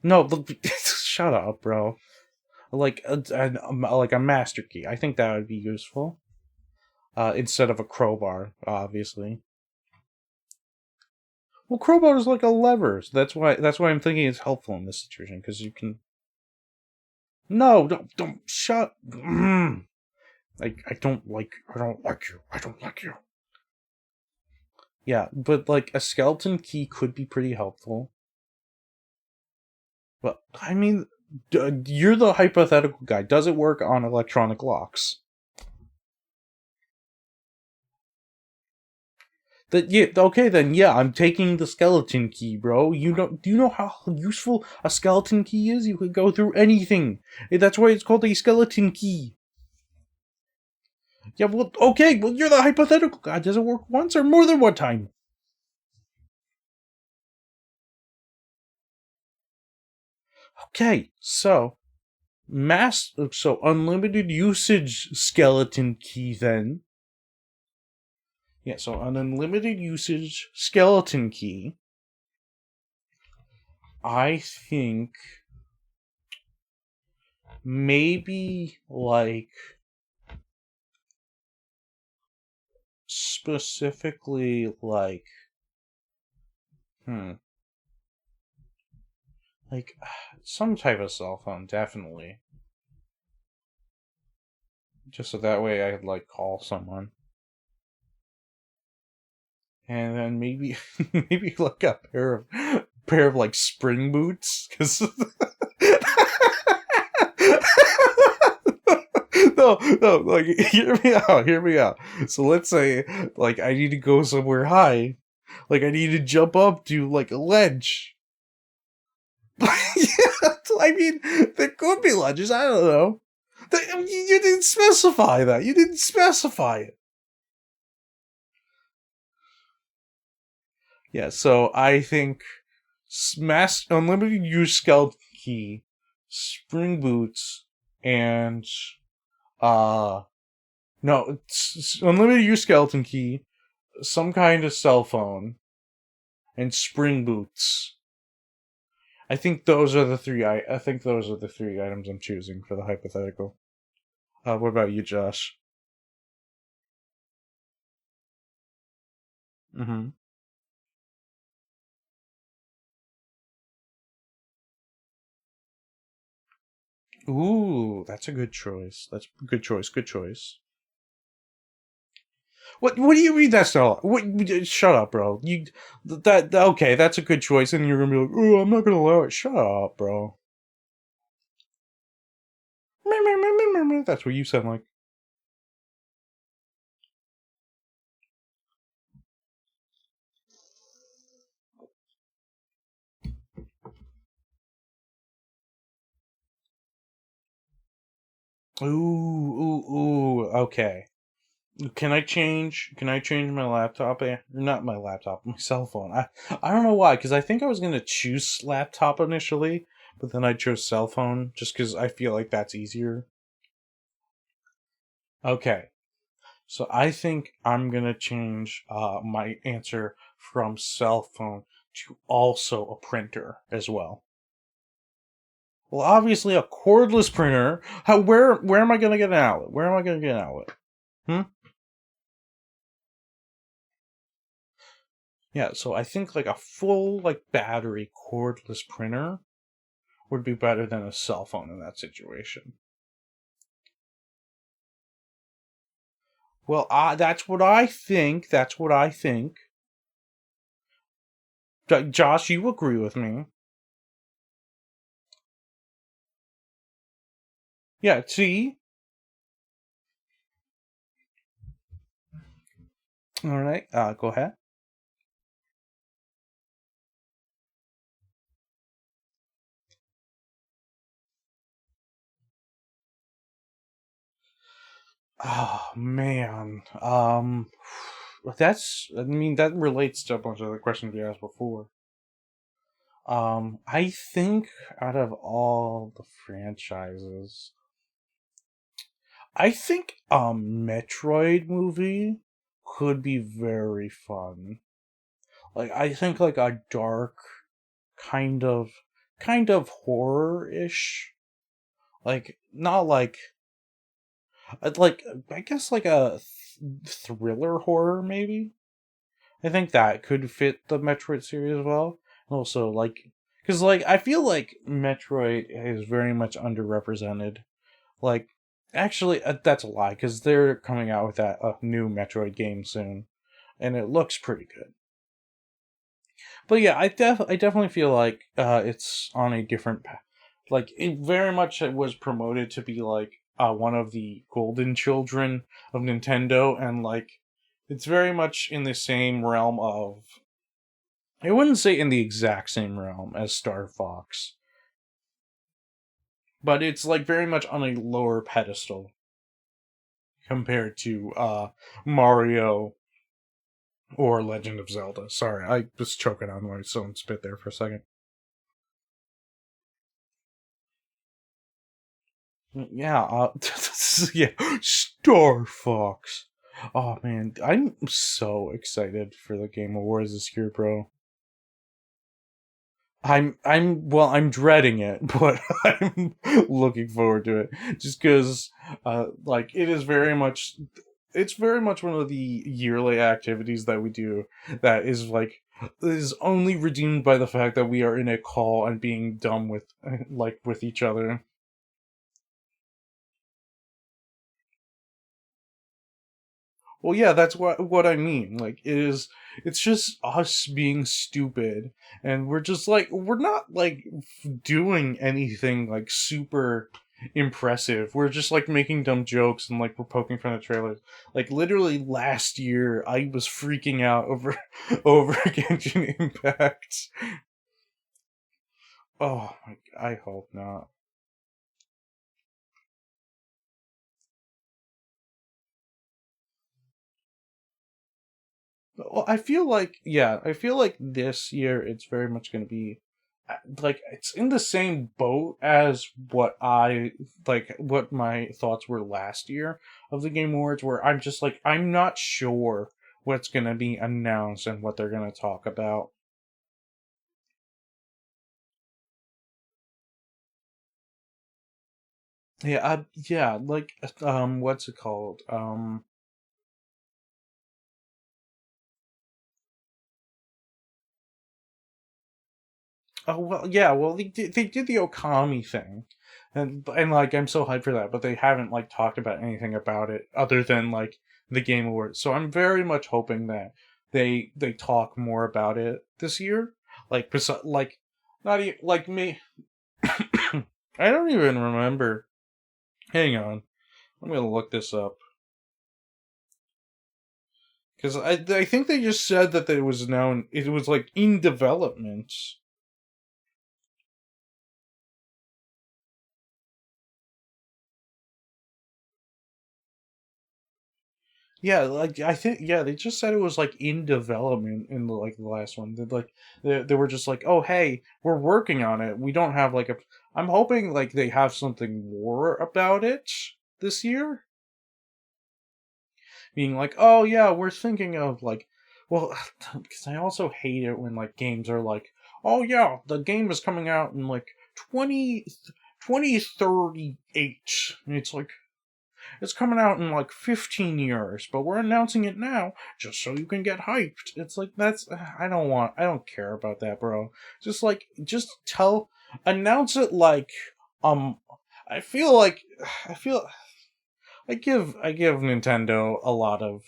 S6: No, shut up, bro. Like a master key. I think that would be useful. Instead of a crowbar, obviously. Well, crowbar is like a lever, so that's why I'm thinking it's helpful in this situation because you can. No, don't shut. Like I don't like you. Yeah, but like a skeleton key could be pretty helpful. But I mean, you're the hypothetical guy. Does it work on electronic locks? Okay then. Yeah, I'm taking the skeleton key, bro. Do you know how useful a skeleton key is? You could go through anything. That's why it's called a skeleton key. Yeah, well, okay, well, you're the hypothetical guy. Does it work once or more than one time? Okay, so unlimited usage skeleton key then. Yeah, so an unlimited usage skeleton key. I think maybe like specifically like like some type of cell phone, definitely. Just so that way I could like call someone. And then maybe maybe like a pair of like spring boots, because no, like hear me out. So let's say like I need to go somewhere high, like I need to jump up to like a ledge. Yeah, I mean there could be ledges. I don't know. You didn't specify that. You didn't specify it. Yeah, so I think unlimited use skeleton key, spring boots, and no, it's unlimited use skeleton key, some kind of cell phone, and spring boots. I think those are the three. I think those are the three items I'm choosing for the hypothetical. What about you, Josh? Mm-hmm. Ooh, that's a good choice. That's a good choice. Good choice. What do you mean that's not? Shut up, bro. Okay, that's a good choice, and you're gonna be like, oh, I'm not gonna allow it. Shut up, bro. That's what you sound like. Ooh. Okay. Can I change? Can I change my laptop? Not my laptop, my cell phone. I don't know why, because I think I was gonna choose laptop initially, but then I chose cell phone just because I feel like that's easier. Okay, so I think I'm gonna change my answer from cell phone to also a printer as well. Well, obviously a cordless printer. Where am I gonna get an outlet? Where am I gonna get an outlet? Yeah, so I think like a full like battery cordless printer would be better than a cell phone in that situation. Well, that's what I think. That's what I think. Josh, you agree with me? Yeah. See. All right. Go ahead. Oh man. I mean, that relates to a bunch of the questions we asked before. I think out of all the franchises, I think Metroid movie could be very fun. Like I think like a dark kind of horror-ish. Like not like I guess like a thriller horror maybe. I think that could fit the Metroid series well. Also like cuz like I feel like Metroid is very much underrepresented. Like actually that's a lie cuz they're coming out with that new Metroid game soon and it looks pretty good. But yeah, I definitely feel like it's on a different path. Like it very much was promoted to be like one of the golden children of Nintendo, and like it's very much in the same realm of. I wouldn't say in the exact same realm as Star Fox, but it's like very much on a lower pedestal compared to Mario or Legend of Zelda. Sorry, I was choking on my own spit there for a second. Yeah, yeah, Star Fox. Oh man, I'm so excited for the Game Awards this year, bro. I'm dreading it, but I'm looking forward to it. Just because, like, it's very much one of the yearly activities that we do that is only redeemed by the fact that we are in a call and being dumb with, like, with each other. Well, yeah, that's what I mean. Like, it's just us being stupid, and we're just like we're not like doing anything like super impressive. We're just like making dumb jokes and like we're poking fun at trailers. Like literally last year, I was freaking out over over Genshin Impact. Oh, I hope not. Well, I feel like this year it's very much going to be like it's in the same boat as what my thoughts were last year of the Game Awards, where I'm just like I'm not sure what's going to be announced and what they're going to talk about. Yeah, yeah, like what's it called? Oh well, yeah. Well, they did the Okami thing, and like I'm so hyped for that, but they haven't like talked about anything about it other than like the Game Awards. So I'm very much hoping that they talk more about it this year. Like not even like me. I don't even remember. Hang on, I'm gonna look this up because I think they just said that it was like in development. Yeah, like I think they just said it was like in development in the last one. They were just like, "Oh, hey, we're working on it. We don't have like a I'm hoping like they have something more about it this year, being like, "Oh yeah, we're thinking of like well, cuz I also hate it when like games are like, "Oh yeah, the game is coming out in like 20 2038. It's like, it's coming out in like 15 years, but we're announcing it now just so you can get hyped. It's like, I don't care about that, bro. Just announce it like, I give Nintendo a lot of,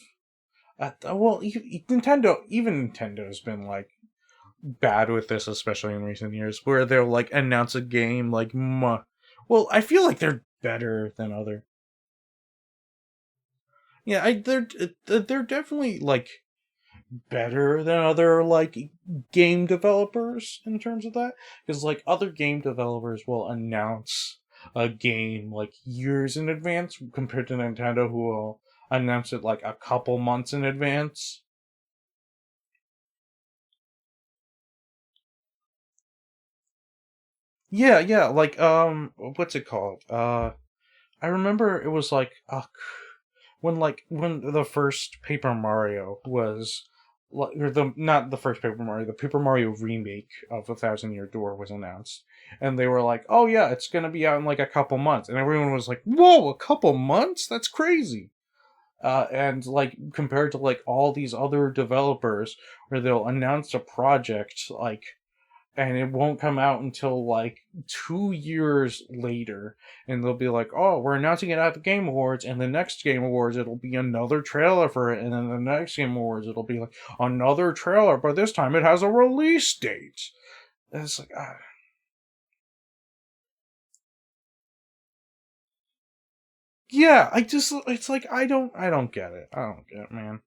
S6: Nintendo's been like bad with this, especially in recent years, where they'll like announce a game like, well, I feel like they're better than other. Yeah, they're definitely like better than other like game developers in terms of that, because like other game developers will announce a game like years in advance compared to Nintendo, who will announce it like a couple months in advance. Yeah, like what's it called? I remember it was like when the first Paper Mario was, or not the first Paper Mario, the Paper Mario remake of A Thousand Year Door was announced, and they were like, "Oh yeah, it's gonna be out in like a couple months," and everyone was like, "Whoa, a couple months? That's crazy!" And like compared to like all these other developers, where they'll announce a project like, and it won't come out until like 2 years later, and they'll be like, "Oh, we're announcing it at the Game Awards, and the next Game Awards it'll be another trailer for it, and then the next Game Awards it'll be like another trailer, but this time it has a release date." And it's like, yeah, it's like I don't get it. I don't get it, man.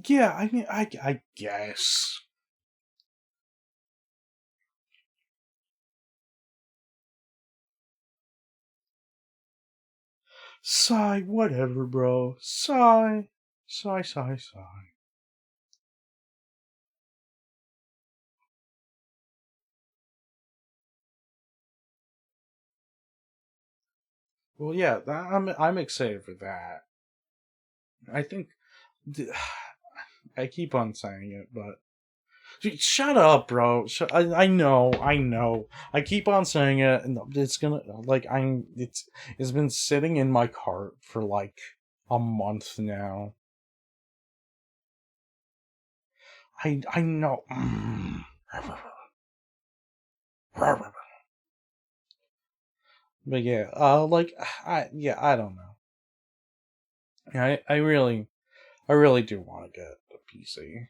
S6: Yeah, I mean, I guess. Sigh, whatever, bro. Sigh. Sigh, sigh, sigh. Well, yeah, I'm excited for that. I think I keep on saying it, but dude, shut up, bro. I know, I know. I keep on saying it, and it's gonna like it's been sitting in my cart for like a month now. I know. But yeah, I don't know. I really do want to get a PC.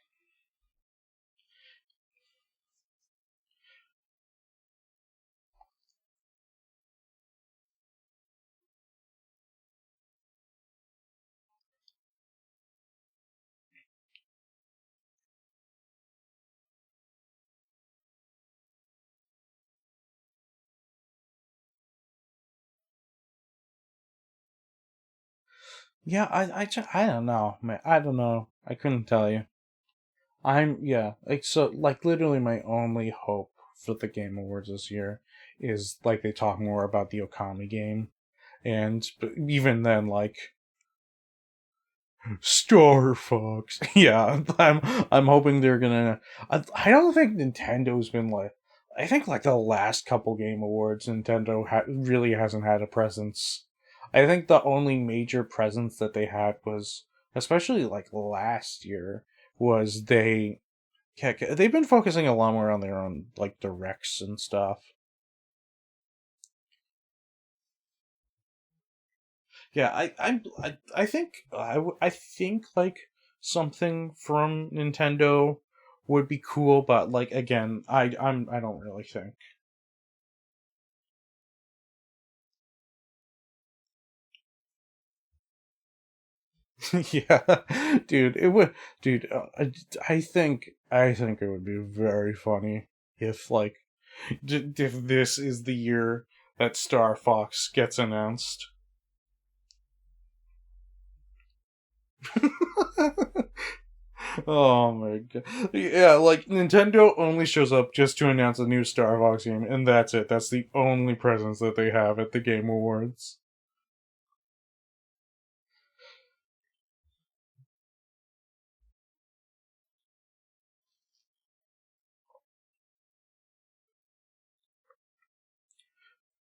S6: Yeah, I don't know, man. I don't know. I couldn't tell you. Like, so, like, literally my only hope for the Game Awards this year is, like, they talk more about the Okami game. And even then, like, Star Fox. Yeah, I'm hoping they're gonna. I don't think Nintendo's been like. I think like the last couple Game Awards, Nintendo really hasn't had a presence. I think the only major presence that they had was, especially like last year, was they've been focusing a lot more on their own like directs and stuff. Yeah, I think like something from Nintendo would be cool, but like again, I don't really think. Yeah, dude, it would, dude. I think it would be very funny if like if this is the year that Star Fox gets announced. Oh my god. Yeah, like Nintendo only shows up just to announce a new Star Fox game, and that's it. That's the only presence that they have at the Game Awards.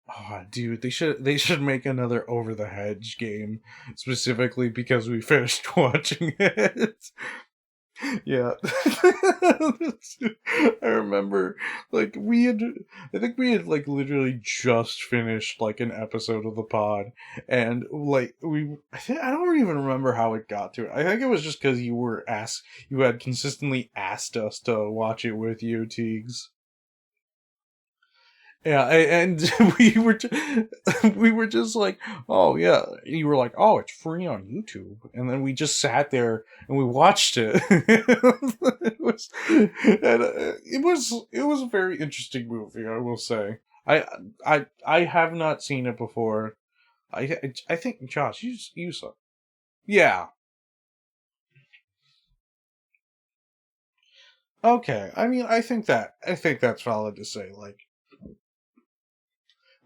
S6: Oh, dude, they should make another Over the Hedge game specifically because we finished watching it. Yeah. I remember like I think we had like literally just finished like an episode of the pod, and like I don't even remember how it got to it. I think it was just because you had consistently asked us to watch it with you, Teagues. Yeah, and we were just like, oh yeah. You were like, oh, it's free on YouTube, and then we just sat there and we watched it. It was a very interesting movie, I will say. I have not seen it before. I think Josh, you saw. Yeah. Okay. I mean, I think that's valid to say. Like,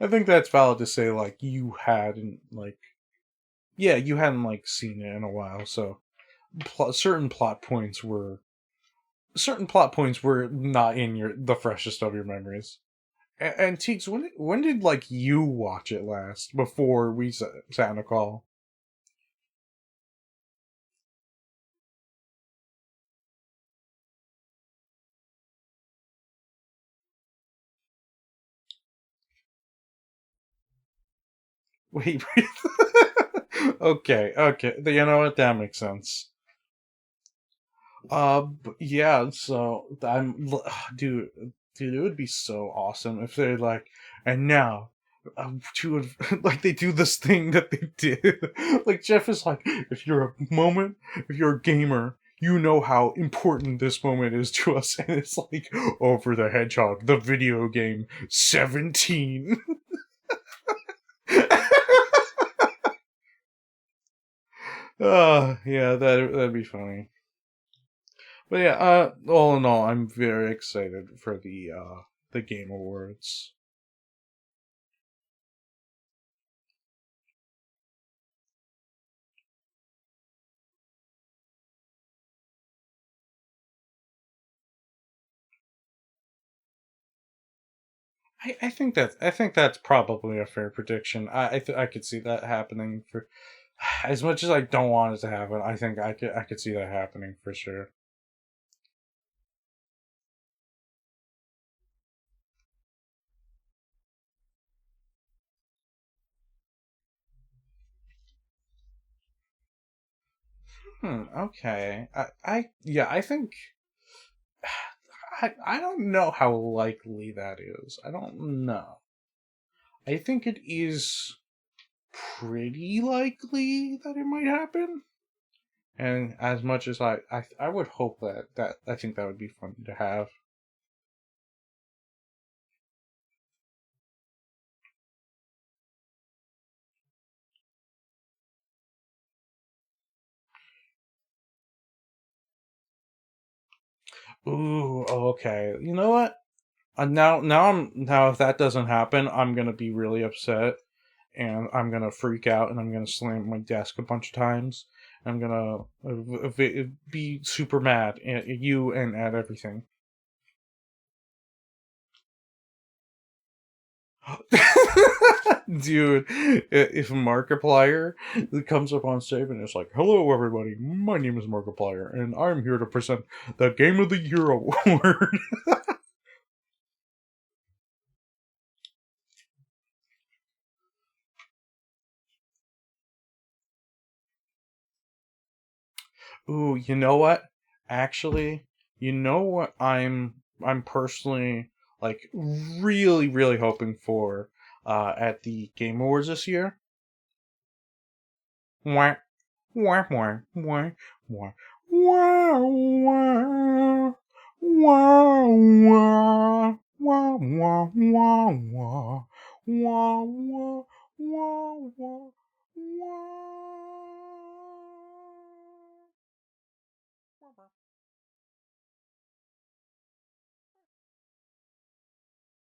S6: I think that's valid to say. Like, you hadn't like. Yeah, you hadn't like seen it in a while, so certain plot points were not in the freshest of your memories. And Teeks, when did like you watch it last before we sat in a call? Wait, okay. You know what? That makes sense. Yeah. So dude, it would be so awesome if they're like, and now, like they do this thing that they did. Like Jeff is like, if you're a gamer, you know how important this moment is to us, and it's like Over the Hedgehog, the video game 17. Yeah, that'd be funny. But yeah, all in all, I'm very excited for the Game Awards. I think that's probably a fair prediction. I could see that happening for as much as I don't want it to happen. I think I could see that happening for sure. Okay. Yeah, I think I don't know how likely that is. I don't know. I think it is pretty likely that it might happen. And as much as I would hope that I think that would be fun to have. Ooh, okay. You know what? Now if that doesn't happen, I'm gonna be really upset, and I'm gonna freak out, and I'm gonna slam my desk a bunch of times. I'm gonna be super mad at you and at everything. Dude, if Markiplier comes up on stage and it's like, "Hello, everybody. My name is Markiplier, and I'm here to present the Game of the Year award." Ooh, you know what? Actually, you know what I'm personally like really hoping for at the Game Awards this year? Wah, wah, wah, wah, wah, wah, wah, wah, wah, wah, wah, wah, wah, wah, wah, wah, wah, wah.